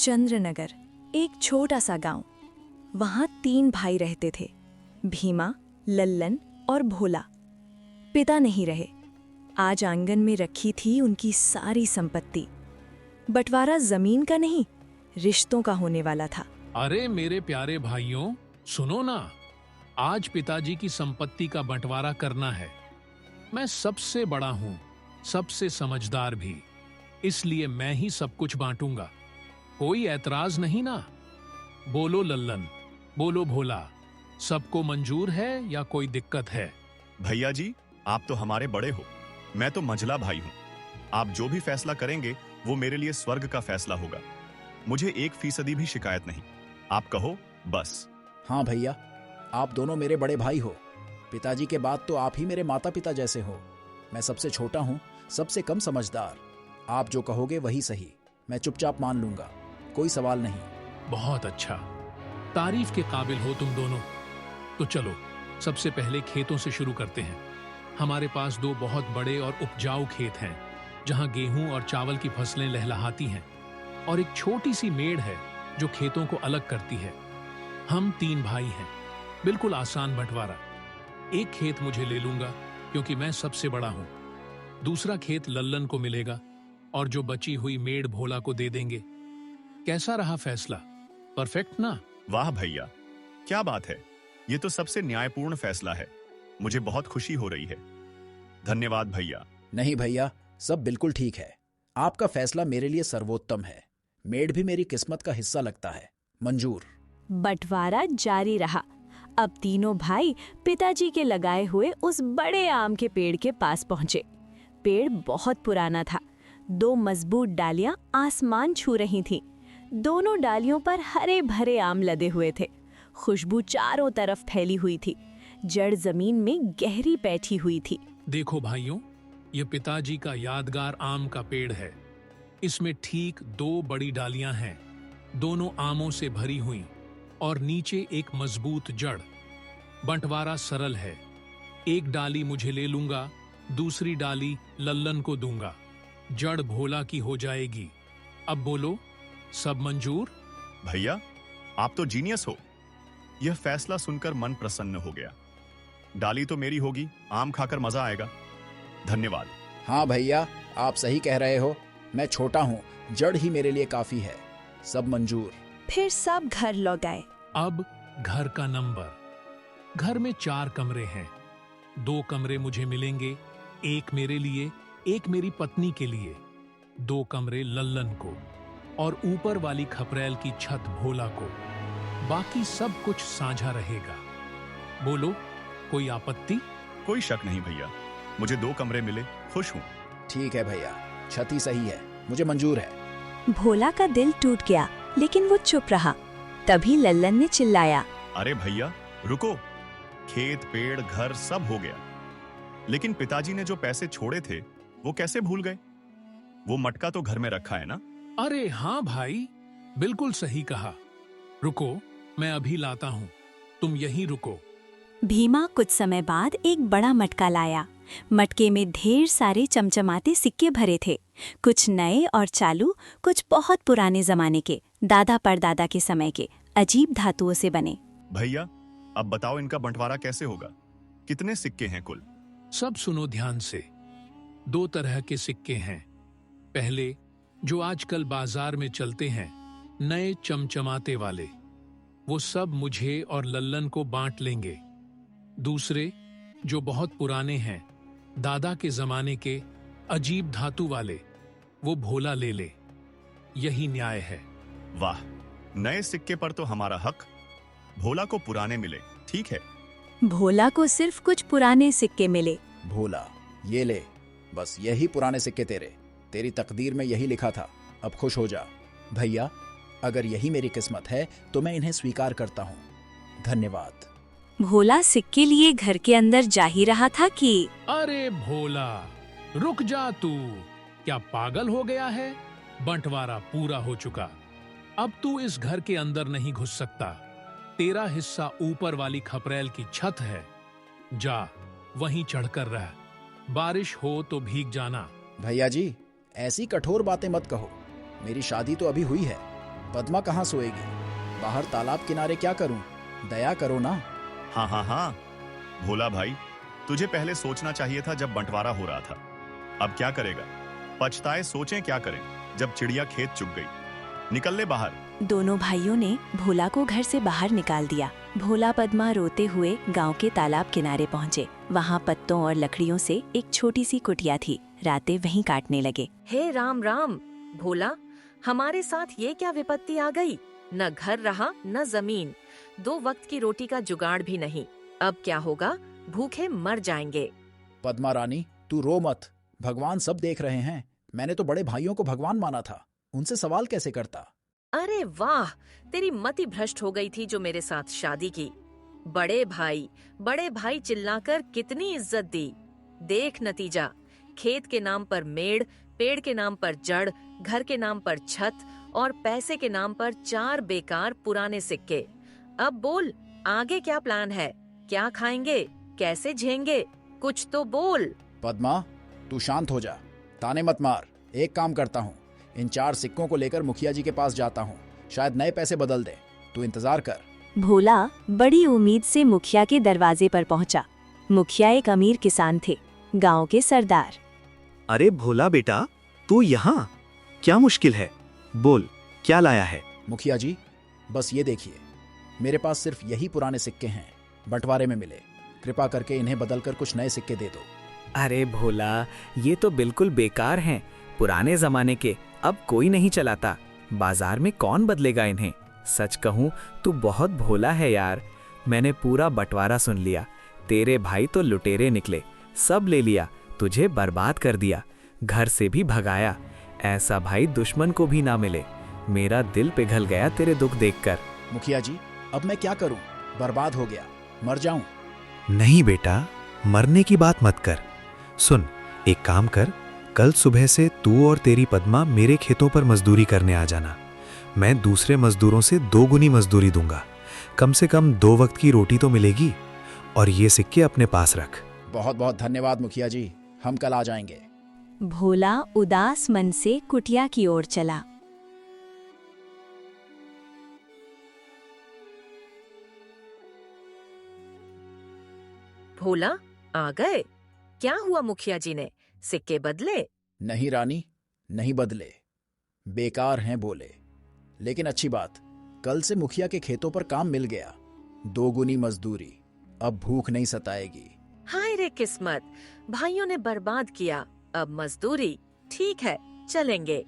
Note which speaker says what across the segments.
Speaker 1: चंद्रनगर, एक छोटा सा गांव। वहां 3 भाई रहते थे, भीमा, लल्लन और भोला। पिता नहीं रहे। आज आंगन में रखी थी उनकी सारी संपत्ति। बंटवारा जमीन का नहीं, रिश्तों का होने वाला था।
Speaker 2: अरे मेरे प्यारे भाइयों, सुनो ना, आज पिताजी की संपत्ति का बंटवारा करना है। मैं सबसे बड़ा हूँ, सबसे समझदार भी, इसलिए मैं ही सब कुछ बांटूंगा। कोई ऐतराज नहीं ना? बोलो लल्लन, बोलो भोला, सबको मंजूर है या कोई दिक्कत है?
Speaker 3: भैया जी, आप तो हमारे बड़े हो, मैं तो मंझला भाई हूँ। आप जो भी फैसला करेंगे वो मेरे लिए स्वर्ग का फैसला होगा। मुझे 1% भी शिकायत नहीं। आप कहो बस।
Speaker 4: हाँ भैया, आप दोनों मेरे बड़े भाई हो। पिताजी के बाद तो आप ही मेरे माता पिता जैसे हो। मैं सबसे छोटा हूँ, सबसे कम समझदार। आप जो कहोगे वही सही, मैं चुपचाप मान लूंगा, कोई सवाल नहीं।
Speaker 2: बहुत अच्छा, तारीफ के काबिल हो तुम दोनों। तो चलो सबसे पहले खेतों से शुरू करते हैं। हमारे पास 2 बहुत बड़े और उपजाऊ खेत हैं, जहां गेहूं और चावल की फसलें लहलहाती हैं, और एक छोटी सी मेड़ है जो खेतों को अलग करती है। हम 3 भाई हैं, बिल्कुल आसान बंटवारा। एक खेत मुझे ले लूंगा क्योंकि मैं सबसे बड़ा हूं। दूसरा खेत लल्लन को मिलेगा और जो बची हुई मेड़ भोला को दे देंगे। कैसा रहा फैसला? परफेक्ट ना?
Speaker 3: वाह भैया, क्या बात है। ये तो सबसे न्यायपूर्ण फैसला है। मुझे बहुत खुशी हो रही है। धन्यवाद भैया।
Speaker 4: नहीं भैया, सब बिल्कुल ठीक है। आपका फैसला मेरे लिए सर्वोत्तम है। मेड़ भी मेरी किस्मत का हिस्सा लगता है। मंजूर।
Speaker 1: बंटवारा जारी रहा। अब तीनों भाई पिताजी के लगाए हुए उस बड़े आम के पेड़ के पास पहुंचे। पेड़ बहुत पुराना था। 2 मजबूत डालियां आसमान छू रही थीं। दोनों डालियों पर हरे भरे आम लदे हुए थे। खुशबू चारों तरफ फैली हुई थी। जड़ जमीन में गहरी बैठी हुई थी।
Speaker 2: देखो भाइयों, ये पिताजी का यादगार आम का पेड़ है। इसमें ठीक 2 बड़ी डालियां हैं, दोनों आमों से भरी हुई, और नीचे एक मजबूत जड़। बंटवारा सरल है। एक डाली मुझे ले लूंगा, दूसरी डाली लल्लन को दूंगा। जड़ भोला की हो जाएगी। अब बोलो, सब मंजूर?
Speaker 3: भैया, आप तो जीनियस हो। यह फैसला सुनकर मन प्रसन्न हो गया। डाली तो मेरी होगी, आम खाकर मजा आएगा। धन्यवाद।
Speaker 4: हाँ भैया, आप सही कह रहे हो। मैं छोटा हूँ, जड़ ही मेरे लिए काफी है। सब मंजूर।
Speaker 1: फिर सब घर लौट आए।
Speaker 2: अब घर का नंबर। घर में 4 कमरे हैं। 2 कमरे मुझे मिलेंगे, एक मेरे लिए, एक मेरी पत्नी के लिए। 2 कमरे लल्लन को, और ऊपर वाली खपरेल की छत भोला को। बाकी सब कुछ साझा रहेगा। बोलो, कोई आपत्ति?
Speaker 3: कोई शक नहीं भैया, मुझे 2 कमरे मिले, खुश हूँ।
Speaker 4: ठीक है भैया, छत ही सही है, मुझे मंजूर है।
Speaker 1: भोला का दिल टूट गया, लेकिन वो चुप रहा। तभी लल्लन ने चिल्लाया,
Speaker 3: अरे भैया रुको, खेत पेड़ घर सब हो गया, लेकिन पिताजी ने जो पैसे छोड़े थे वो कैसे भूल गए? वो मटका तो घर में रखा है ना?
Speaker 2: अरे हाँ भाई, बिल्कुल सही कहा। रुको, मैं अभी लाता हूँ, तुम यहीं रुको।
Speaker 1: भीमा कुछ समय बाद एक बड़ा मटका लाया। मटके में ढेर सारे चमचमाते सिक्के भरे थे, कुछ नए और चालू, कुछ बहुत पुराने जमाने के, दादा परदादा के समय के, अजीब धातुओं से बने।
Speaker 3: भैया, अब बताओ इनका बंटवारा कैसे होगा? कितने सिक्के हैं कुल?
Speaker 2: सब सुनो ध्यान से। 2 तरह के सिक्के हैं। पहले, जो आजकल बाजार में चलते हैं, नए चमचमाते वाले, वो सब मुझे और लल्लन को बांट लेंगे। दूसरे, जो बहुत पुराने हैं, दादा के जमाने के, अजीब धातु वाले, वो भोला ले ले। यही न्याय है।
Speaker 3: वाह, नए सिक्के पर तो हमारा हक, भोला को पुराने मिले, ठीक है।
Speaker 1: भोला को सिर्फ कुछ पुराने सिक्के मिले।
Speaker 4: भोला, ये ले, बस यही पुराने सिक्के तेरे। तेरी तकदीर में यही लिखा था, अब खुश हो जा। भैया, अगर यही मेरी किस्मत है तो मैं इन्हें स्वीकार करता हूँ। धन्यवाद।
Speaker 1: भोला सिक्के लिए घर के अंदर जा ही रहा था कि
Speaker 2: अरे भोला, रुक जा तू, क्या पागल हो गया है? बंटवारा पूरा हो चुका। अब तू इस घर के अंदर नहीं घुस सकता। तेरा हिस्सा ऊपर वाली खपरेल की छत है। जा, वहीं चढ़कर रह। बारिश हो तो भीग जाना।
Speaker 4: भैया जी, ऐसी कठोर बातें मत कहो। मेरी शादी तो अभी हुई है। पद्मा कहाँ सोएगी? बाहर तालाब किनारे क्या करूं? दया करो ना।
Speaker 3: हाँ हाँ हाँ, भोला भाई, तुझे पहले सोचना चाहिए था जब बंटवारा हो रहा था। अब क्या करेगा? पछताए सोचें क्या करें जब चिड़िया खेत चुग गई। निकल ले बाहर।
Speaker 1: दोनों भाइयों ने भोला को घर से बाहर निकाल दिया। भोला पद्मा रोते हुए गांव के तालाब किनारे पहुँचे। वहाँ पत्तों और लकड़ियों से एक छोटी सी कुटिया थी। रातें वहीं काटने लगे।
Speaker 5: हे राम राम। भोला, हमारे साथ ये क्या विपत्ति आ गई? न घर रहा न जमीन, 2 वक्त की रोटी का जुगाड़ भी नहीं। अब क्या होगा? भूखे मर जाएंगे।
Speaker 4: पद्मा रानी, तू रो मत। भगवान सब देख रहे हैं। मैंने तो बड़े भाइयों को भगवान माना था, उनसे सवाल कैसे करता?
Speaker 5: अरे वाह, तेरी मति भ्रष्ट हो गई थी जो मेरे साथ शादी की। बड़े भाई चिल्लाकर कितनी इज्जत दी। देख नतीजा, खेत के नाम पर मेड़, पेड़ के नाम पर जड़, घर के नाम पर छत और पैसे के नाम पर 4 बेकार पुराने सिक्के। अब बोल, आगे क्या प्लान है? क्या खाएंगे? कैसे झेंगे? कुछ तो बोल।
Speaker 4: पद्मा, तू शांत हो जा, ताने मत मार। एक काम करता हूँ, इन 4 सिक्कों को लेकर मुखिया जी के पास जाता हूँ, शायद नए पैसे बदल दे। तू इंतजार कर।
Speaker 1: भोला बड़ी उम्मीद से मुखिया के दरवाजे पर पहुंचा। मुखिया एक अमीर किसान थे, गांव के सरदार।
Speaker 6: अरे भोला बेटा, तू यहाँ? क्या मुश्किल है? बोल, क्या लाया है?
Speaker 4: मुखिया जी, बस ये देखिए, मेरे पास सिर्फ यही पुराने सिक्के हैं, बंटवारे में मिले। कृपा करके इन्हें बदलकर कुछ नए सिक्के दे दो।
Speaker 7: अरे भोला, ये तो बिल्कुल बेकार हैं, पुराने जमाने के, अब कोई नहीं चलाता। बाजार में कौन बदलेगा इन्हें? सच कहूँ तू बहुत भोला है यार। मैंने पूरा बंटवारा सुन लिया। तेरे भाई तो लुटेरे निकले, सब ले लिया, तुझे बर्बाद कर दिया, घर से भी भगाया। ऐसा भाई दुश्मन को भी ना मिले। मेरा दिल पिघल गया तेरे दुख देखकर।
Speaker 4: मुखिया जी, अब मैं क्या करूं? बर्बाद हो गया, मर जाऊं?
Speaker 6: नहीं बेटा, मरने की बात मत कर। सुन, एक काम कर, कल सुबह से तू और तेरी पद्मा मेरे खेतों पर मजदूरी करने आ जाना। मैं दूसरे मजदूरों से 2 गुनी मजदूरी दूंगा। कम से कम 2 वक्त की रोटी तो मिलेगी। और ये सिक्के अपने पास रख।
Speaker 4: बहुत बहुत धन्यवाद मुखिया जी, हम कल आ जाएंगे।
Speaker 1: भोला उदास मन से कुटिया की ओर चला।
Speaker 5: भोला, आ गए? क्या हुआ मुखिया जी ने? सिक्के बदले?
Speaker 4: नहीं रानी, नहीं बदले, बेकार हैं बोले। लेकिन अच्छी बात, कल से मुखिया के खेतों पर काम मिल गया, 2 गुनी मजदूरी, अब भूख नहीं सताएगी।
Speaker 5: हाय रे किस्मत, भाइयों ने बर्बाद किया, अब मजदूरी। ठीक है, चलेंगे।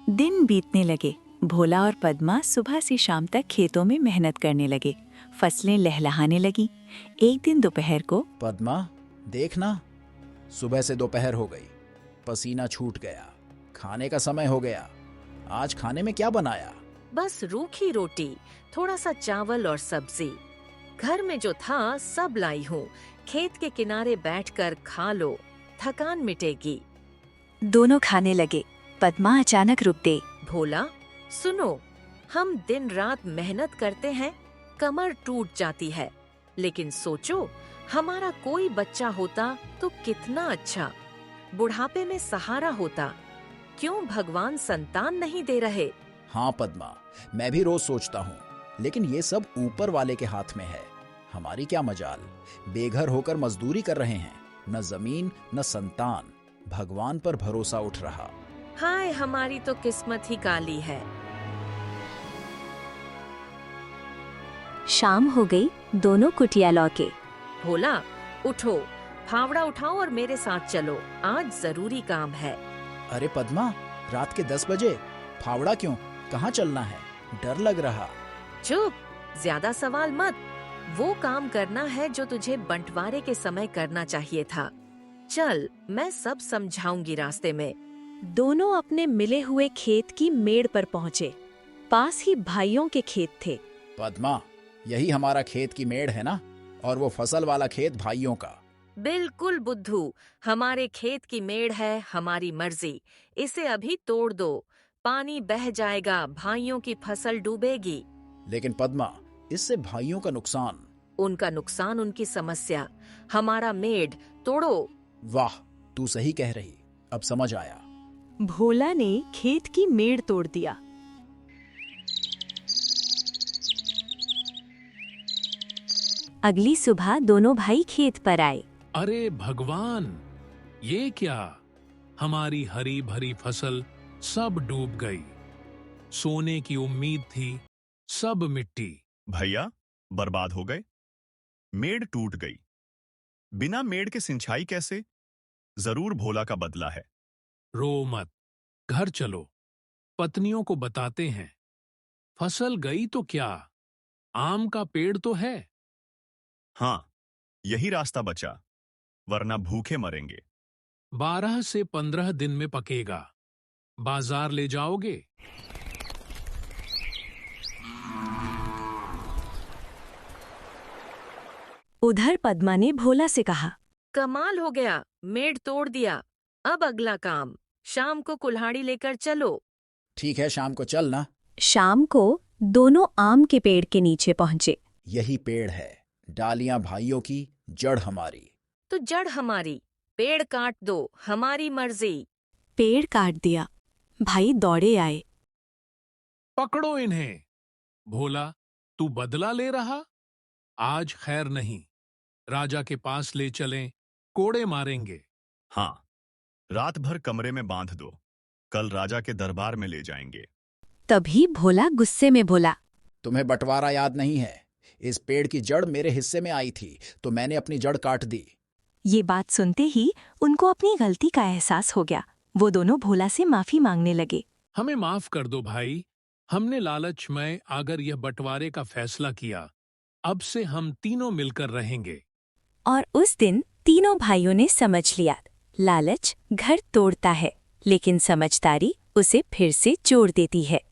Speaker 1: दिन बीतने लगे। भोला और पद्मा सुबह से शाम तक खेतों में मेहनत करने लगे। फसलें लहलहाने लगी। एक दिन दोपहर को,
Speaker 4: पद्मा, देखना, सुबह से दोपहर हो गई, पसीना छूट गया, खाने का समय हो गया। आज खाने में क्या बनाया?
Speaker 5: बस रूखी रोटी, थोड़ा सा चावल और सब्जी। घर में जो था सब लाई हूँ, खेत के किनारे बैठकर खा लो, थकान मिटेगी।
Speaker 1: दोनों खाने लगे। पद्मा अचानक रुक गई।
Speaker 5: भोला, सुनो, हम दिन रात मेहनत करते हैं, कमर टूट जाती है, लेकिन सोचो, हमारा कोई बच्चा होता तो कितना अच्छा, बुढ़ापे में सहारा होता। क्यों भगवान संतान नहीं दे रहे?
Speaker 4: हाँ पद्मा, मैं भी रोज सोचता हूँ, लेकिन ये सब ऊपर वाले के हाथ में है। हमारी क्या मजाल, बेघर होकर मजदूरी कर रहे हैं, न जमीन न संतान, भगवान पर भरोसा उठ रहा।
Speaker 5: हाय, हमारी तो किस्मत ही काली है।
Speaker 1: शाम हो गई। दोनों कुटिया लौटे।
Speaker 5: भोला, उठो, फावड़ा उठाओ और मेरे साथ चलो, आज जरूरी काम है।
Speaker 4: अरे पद्मा, रात के 10 बजे फावड़ा क्यों? कहाँ चलना है? डर लग रहा।
Speaker 5: चुप, ज्यादा सवाल मत। वो काम करना है जो तुझे बंटवारे के समय करना चाहिए था। चल, मैं सब समझाऊंगी रास्ते में।
Speaker 1: दोनों अपने मिले हुए खेत की मेड़ पर पहुंचे। पास ही भाइयों के खेत थे।
Speaker 4: पद्मा, यही हमारा खेत की मेड़ है ना? और वो फसल वाला खेत भाइयों का।
Speaker 5: बिल्कुल बुद्धू, हमारे खेत की मेड़ है, हमारी मर्जी। इसे अभी तोड़ दो, पानी बह जाएगा, भाइयों की फसल डूबेगी।
Speaker 4: लेकिन पद्मा, इससे भाइयों का नुकसान।
Speaker 5: उनका नुकसान उनकी समस्या, हमारा मेड़ तोड़ो।
Speaker 4: वाह, तू सही कह रही, अब समझ आया।
Speaker 1: भोला ने खेत की मेड़ तोड़ दिया। अगली सुबह दोनों भाई खेत पर आए।
Speaker 2: अरे भगवान, ये क्या? हमारी हरी भरी फसल सब डूब गई। सोने की उम्मीद थी, सब मिट्टी।
Speaker 3: भैया, बर्बाद हो गए। मेड़ टूट गई। बिना मेड़ के सिंचाई कैसे? जरूर भोला का बदला है।
Speaker 2: रो मत, घर चलो, पत्नियों को बताते हैं। फसल गई तो क्या, आम का पेड़ तो है।
Speaker 3: हाँ, यही रास्ता बचा, वरना भूखे मरेंगे।
Speaker 2: 12 से 15 दिन में पकेगा। बाजार ले जाओगे?
Speaker 1: उधर पद्मा ने भोला से कहा,
Speaker 5: कमाल हो गया, मेड़ तोड़ दिया। अब अगला काम, शाम को कुल्हाड़ी लेकर चलो।
Speaker 4: ठीक है, शाम को चलना।
Speaker 1: शाम को दोनों आम के पेड़ के नीचे पहुंचे।
Speaker 4: यही पेड़ है, डालियां भाइयों की, जड़ हमारी।
Speaker 5: तो जड़ हमारी, पेड़ काट दो, हमारी मर्जी।
Speaker 1: पेड़ काट दिया। भाई दौड़े आए।
Speaker 2: पकड़ो इन्हें। भोला, तू बदला ले रहा? आज खैर नहीं, राजा के पास ले चलें, कोड़े मारेंगे।
Speaker 3: हाँ, रात भर कमरे में बांध दो, कल राजा के दरबार में ले जाएंगे।
Speaker 1: तभी भोला गुस्से में बोला,
Speaker 4: तुम्हें बंटवारा याद नहीं है? इस पेड़ की जड़ मेरे हिस्से में आई थी, तो मैंने अपनी जड़ काट दी।
Speaker 1: ये बात सुनते ही उनको अपनी गलती का एहसास हो गया। वो दोनों भोला से माफी मांगने लगे।
Speaker 2: हमें माफ कर दो भाई, हमने लालच में आकर यह बंटवारे का फैसला किया। अब से हम तीनों मिलकर रहेंगे।
Speaker 1: और उस दिन तीनों भाइयों ने समझ लिया, लालच घर तोड़ता है, लेकिन समझदारी उसे फिर से जोड़ देती है।